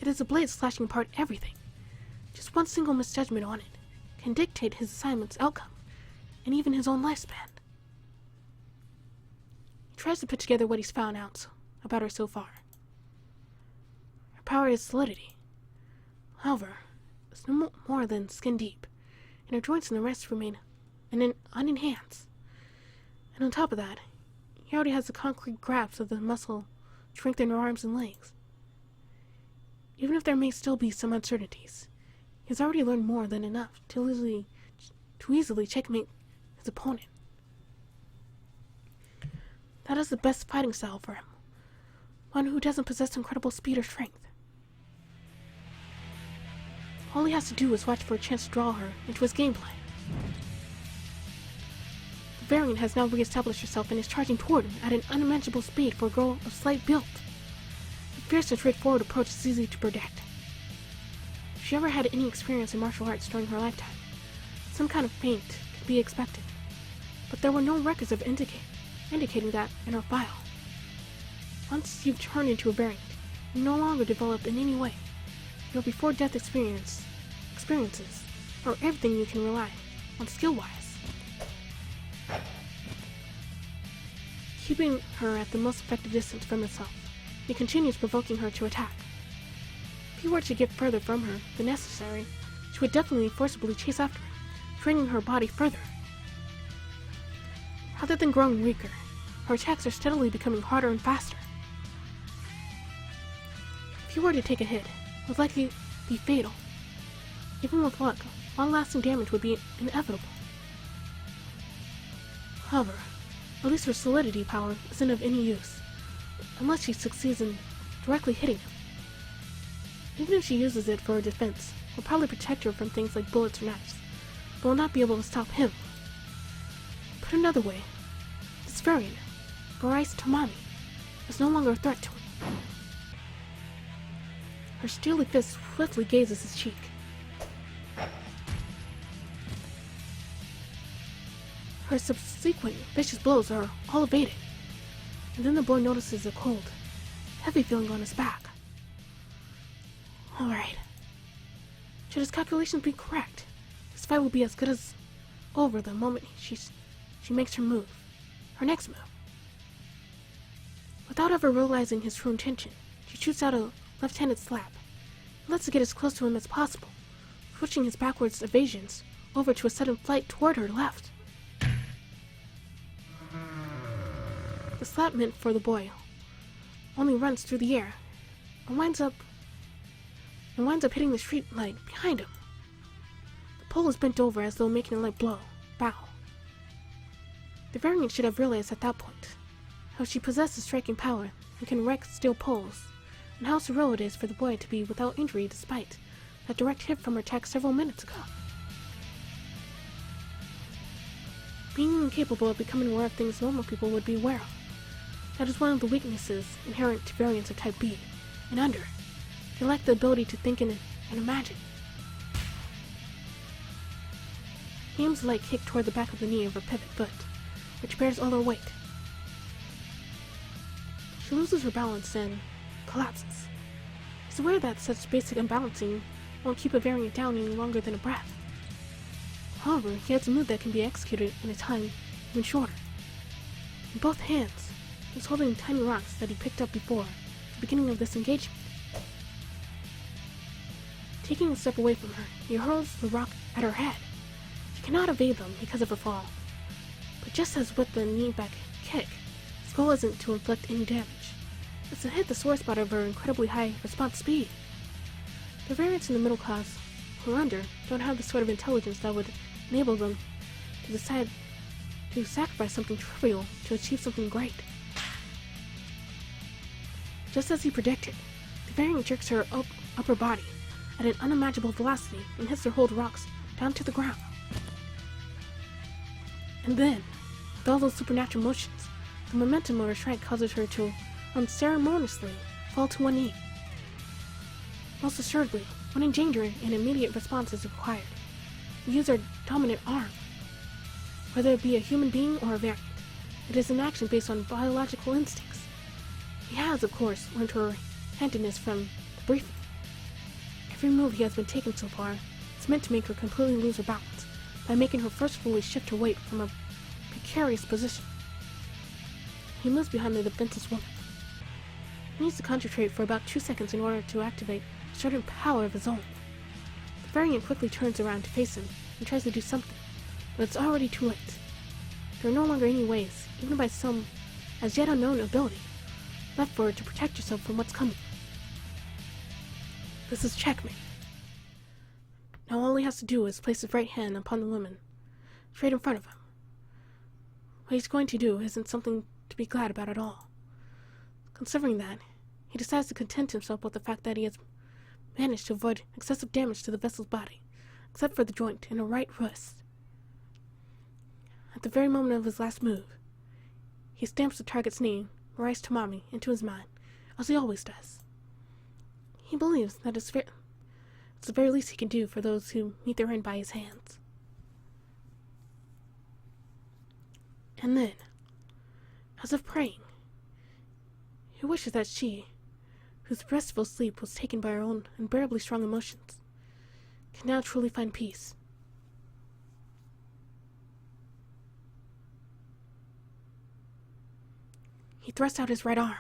it is a blade slashing apart everything. Just one single misjudgment on it can dictate his assignment's outcome and even his own lifespan. He tries to put together what he's found out about her so far. Her power is solidity. However, it's no more than skin deep, and her joints and the rest remain unenhanced. And on top of that, he already has the concrete grasp of the muscle strength in her arms and legs. Even if there may still be some uncertainties, he has already learned more than enough to easily checkmate his opponent. That is the best fighting style for him, one who doesn't possess incredible speed or strength. All he has to do is watch for a chance to draw her into his game plan. The variant has now re-established herself and is charging toward him at an unimaginable speed for a girl of slight build. The fierce and straightforward approach is easy to predict. If she ever had any experience in martial arts during her lifetime, some kind of feint could be expected, but there were no records of indicating that in her file. Once you've turned into a variant, you no longer develop in any way. Your before-death experiences are everything you can rely on skill-wise. Keeping her at the most effective distance from himself, he continues provoking her to attack. If he were to get further from her than necessary, she would definitely forcibly chase after him, training her body further. Rather than growing weaker, her attacks are steadily becoming harder and faster. If he were to take a hit, it would likely be fatal. Even with luck, long-lasting damage would be inevitable. However, at least her solidity power isn't of any use, unless she succeeds in directly hitting him. Even if she uses it for her defense, it will probably protect her from things like bullets or knives, but will not be able to stop him. Put another way, this variant, Barai's Tamami, is no longer a threat to him. Her steely fist swiftly gazes his cheek. Her subsequent vicious blows are all evaded, and then the boy notices a cold, heavy feeling on his back. Alright. Should his calculations be correct, this fight will be as good as over the moment she makes her next move. Without ever realizing his true intention, she shoots out a left-handed slap and lets it get as close to him as possible, switching his backwards evasions over to a sudden flight toward her left. The slap meant for the boy only runs through the air and winds up hitting the street light behind him. The pole is bent over as though making a light bow. The variant should have realized at that point how she possesses striking power and can wreck steel poles, and how surreal it is for the boy to be without injury despite that direct hit from her attack several minutes ago. Being incapable of becoming aware of things normal people would be aware of. That is one of the weaknesses inherent to variants of Type B and under. They lack the ability to think and imagine. He aims a light kick toward the back of the knee of her pivot foot, which bears all her weight. She loses her balance and collapses. He's aware that such basic unbalancing won't keep a variant down any longer than a breath. However, he has a move that can be executed in a time even shorter. In both hands, he's holding tiny rocks that he picked up before the beginning of this engagement. Taking a step away from her, he hurls the rock at her head. She cannot evade them because of her fall. But just as with the knee back kick, his goal isn't to inflict any damage. is to hit the sore spot of her incredibly high response speed. The variants in the middle class who are under don't have the sort of intelligence that would enable them to decide to sacrifice something trivial to achieve something great. Just as he predicted, the variant jerks her upper body at an unimaginable velocity and hits her hold rocks down to the ground. And then, with all those supernatural motions, the momentum of her strike causes her to unceremoniously fall to one knee. Most assuredly, when in danger, an immediate response is required. We use our dominant arm. Whether it be a human being or a variant, it is an action based on biological instincts. He has, of course, learned her handedness from the briefing. Every move he has been taking so far is meant to make her completely lose her balance, by making her forcefully shift her weight from a precarious position. He moves behind the defenseless woman. He needs to concentrate for about 2 seconds in order to activate a certain power of his own. The variant quickly turns around to face him and tries to do something, but it's already too late. There are no longer any ways, even by some as yet unknown ability, left for her to protect herself from what's coming. This is checkmate. Now all he has to do is place his right hand upon the woman, straight in front of him. What he's going to do isn't something to be glad about at all. Considering that, he decides to content himself with the fact that he has managed to avoid excessive damage to the vessel's body, except for the joint in her right wrist. At the very moment of his last move, he stamps the target's name, Marais Tamami, into his mind, as he always does. He believes that it's the very least he can do for those who meet their end by his hands. And then, as if praying, he wishes that she, whose restful sleep was taken by her own unbearably strong emotions, can now truly find peace. He thrusts out his right arm.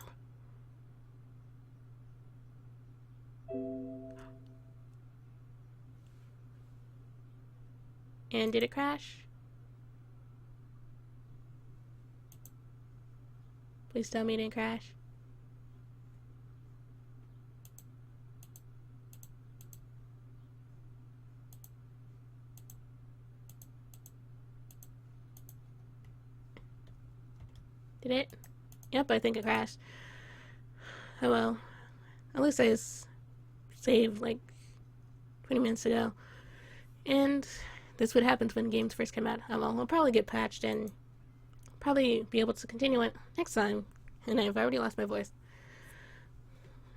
And did it crash? Please tell me it didn't crash. Did it? Yep, I think it crashed. Oh well. At least I saved like 20 minutes ago. And this is what happens when games first come out. Oh well, I'll probably get patched and probably be able to continue it next time. And I've already lost my voice.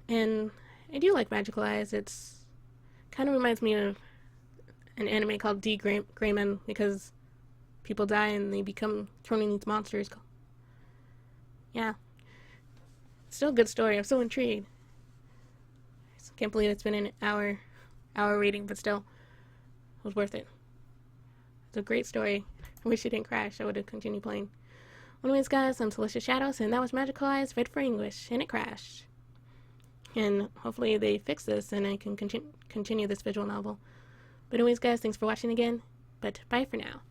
And I do like Magical Eyes. It's kind of reminds me of an anime called D. Grayman, because people die and they become thrown in these monsters. Yeah. Still a good story. I'm so intrigued. I can't believe it's been an hour reading, but still, it was worth it. It's a great story. I wish it didn't crash. I would have continued playing. Anyways, guys, I'm Celestial Shadows, and that was Magical Eyes read for English, and it crashed. And hopefully they fix this, and I can continue this visual novel. But anyways, guys, thanks for watching again. But bye for now.